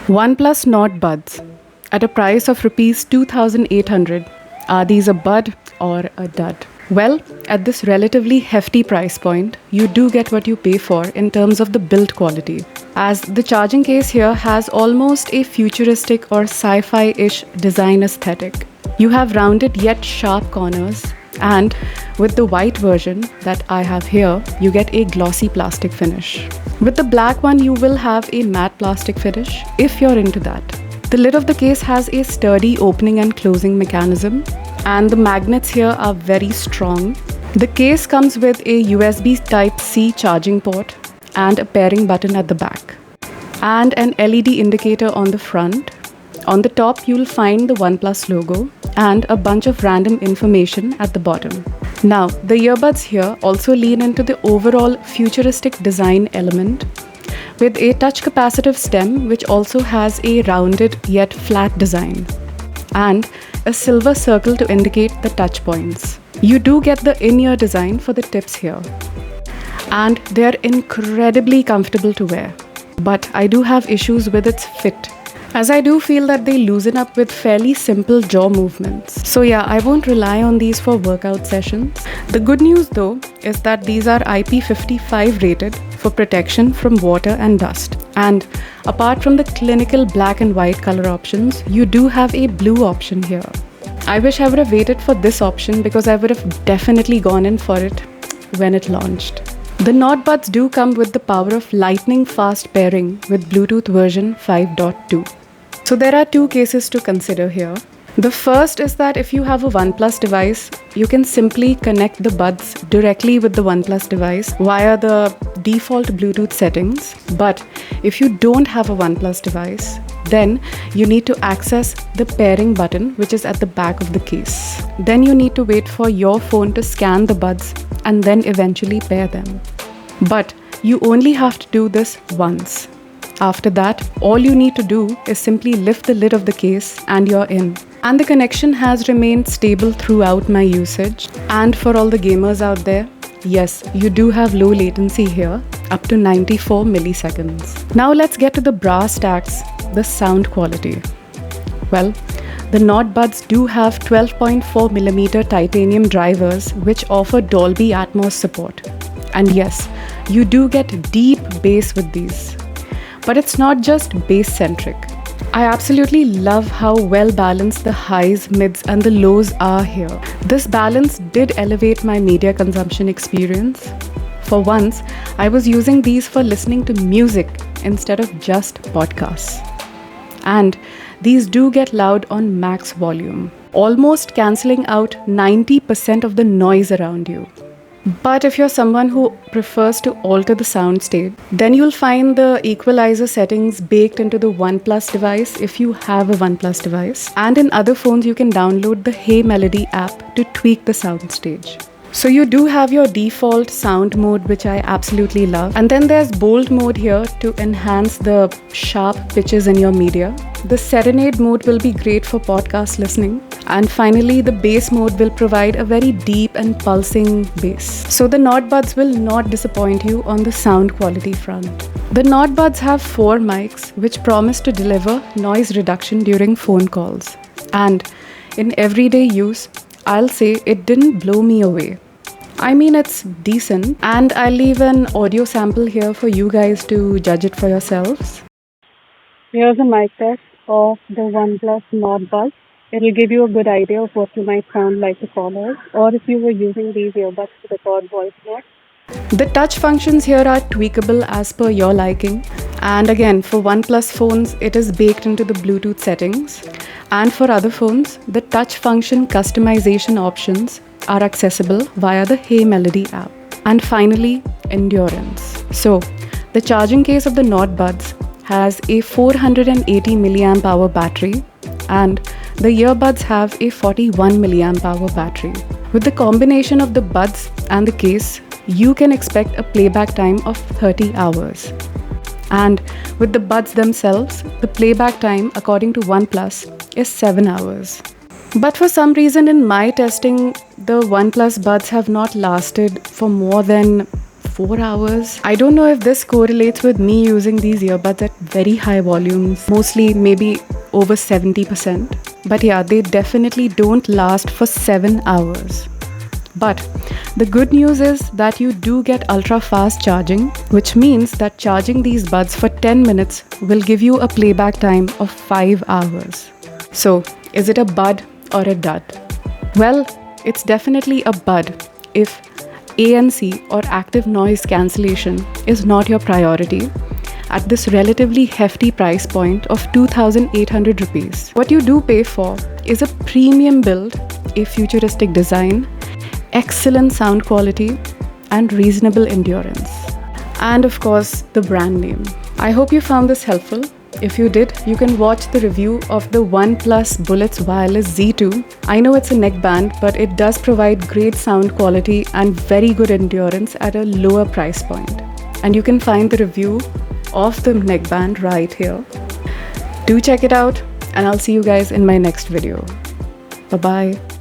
OnePlus Nord Buds at a price of rupees 2,800. Are these a bud or a dud? Well, at this relatively hefty price point, you do get what you pay for in terms of the build quality, as the charging case here has almost a futuristic or sci-fi-ish design aesthetic. You have rounded yet sharp corners, and with the white version that I have here, you get a glossy plastic finish. With the black one, you will have a matte plastic finish if you're into that. The lid of the case has a sturdy opening and closing mechanism, and the magnets here are very strong. The case comes with a USB Type-C charging port and a pairing button at the back, and an LED indicator on the front. On the top, you'll find the OnePlus logo and a bunch of random information at the bottom. Now, the earbuds here also lean into the overall futuristic design element with a touch capacitive stem which also has a rounded yet flat design and a silver circle to indicate the touch points. You do get the in-ear design for the tips here, and they're incredibly comfortable to wear. But I do have issues with its fit, as I do feel that they loosen up with fairly simple jaw movements. So yeah, I won't rely on these for workout sessions. The good news though is that these are IP55 rated for protection from water and dust. And apart from the clinical black and white color options, you do have a blue option here. I wish I would have waited for this option because I would have definitely gone in for it when it launched. The Nord Buds do come with the power of lightning fast pairing with Bluetooth version 5.2. So there are two cases to consider here. The first is that if you have a OnePlus device, you can simply connect the buds directly with the OnePlus device via the default Bluetooth settings. But if you don't have a OnePlus device, then you need to access the pairing button, which is at the back of the case. Then you need to wait for your phone to scan the buds and then eventually pair them. But you only have to do this once. After that, all you need to do is simply lift the lid of the case and you're in. And the connection has remained stable throughout my usage. And for all the gamers out there, yes, you do have low latency here, up to 94 milliseconds. Now let's get to the brass tacks, the sound quality. Well, the Nord Buds do have 12.4mm titanium drivers which offer Dolby Atmos support. And yes, you do get deep bass with these. But it's not just bass-centric. I absolutely love how well balanced the highs, mids and the lows are here. This balance did elevate my media consumption experience. For once, I was using these for listening to music instead of just podcasts. And these do get loud on max volume, almost cancelling out 90% of the noise around you. But if you're someone who prefers to alter the sound state, then you'll find the equalizer settings baked into the OnePlus device if you have a OnePlus device. And in other phones, you can download the Hey Melody app to tweak the sound stage. So you do have your default sound mode, which I absolutely love. And then there's bold mode here to enhance the sharp pitches in your media. The serenade mode will be great for podcast listening. And finally, the bass mode will provide a very deep and pulsing bass. So the Nord Buds will not disappoint you on the sound quality front. The Nord Buds have 4 mics which promise to deliver noise reduction during phone calls. And in everyday use, I'll say it didn't blow me away. I mean, it's decent, and I'll leave an audio sample here for you guys to judge it for yourselves. Here's a mic test of the OnePlus Nord Buds. It'll give you a good idea of what you might sound like to callers, or if you were using these earbuds to record voice notes. The touch functions here are tweakable as per your liking. And again, for OnePlus phones, it is baked into the Bluetooth settings. And for other phones, the touch function customization options are accessible via the Hey Melody app. And finally, endurance. So, the charging case of the Nord Buds has a 480 mAh battery, and the earbuds have a 41 mAh battery. With the combination of the buds and the case, you can expect a playback time of 30 hours. And with the buds themselves, the playback time according to OnePlus is 7 hours. But for some reason in my testing, the OnePlus buds have not lasted for more than 4 hours. I don't know if this correlates with me using these earbuds at very high volumes, mostly maybe over 70%. But yeah, they definitely don't last for 7 hours. But the good news is that you do get ultra fast charging, which means that charging these buds for 10 minutes will give you a playback time of 5 hours. So, is it a bud or a dud? Well, it's definitely a bud if ANC or active noise cancellation is not your priority at this relatively hefty price point of 2,800 rupees. What you do pay for is a premium build, a futuristic design, excellent sound quality, and reasonable endurance. And of course, the brand name. I hope you found this helpful. If you did, you can watch the review of the OnePlus Bullets Wireless Z2. I know it's a neckband, but it does provide great sound quality and very good endurance at a lower price point. And you can find the review of the neckband right here. Do check it out, and I'll see you guys in my next video. Bye-bye.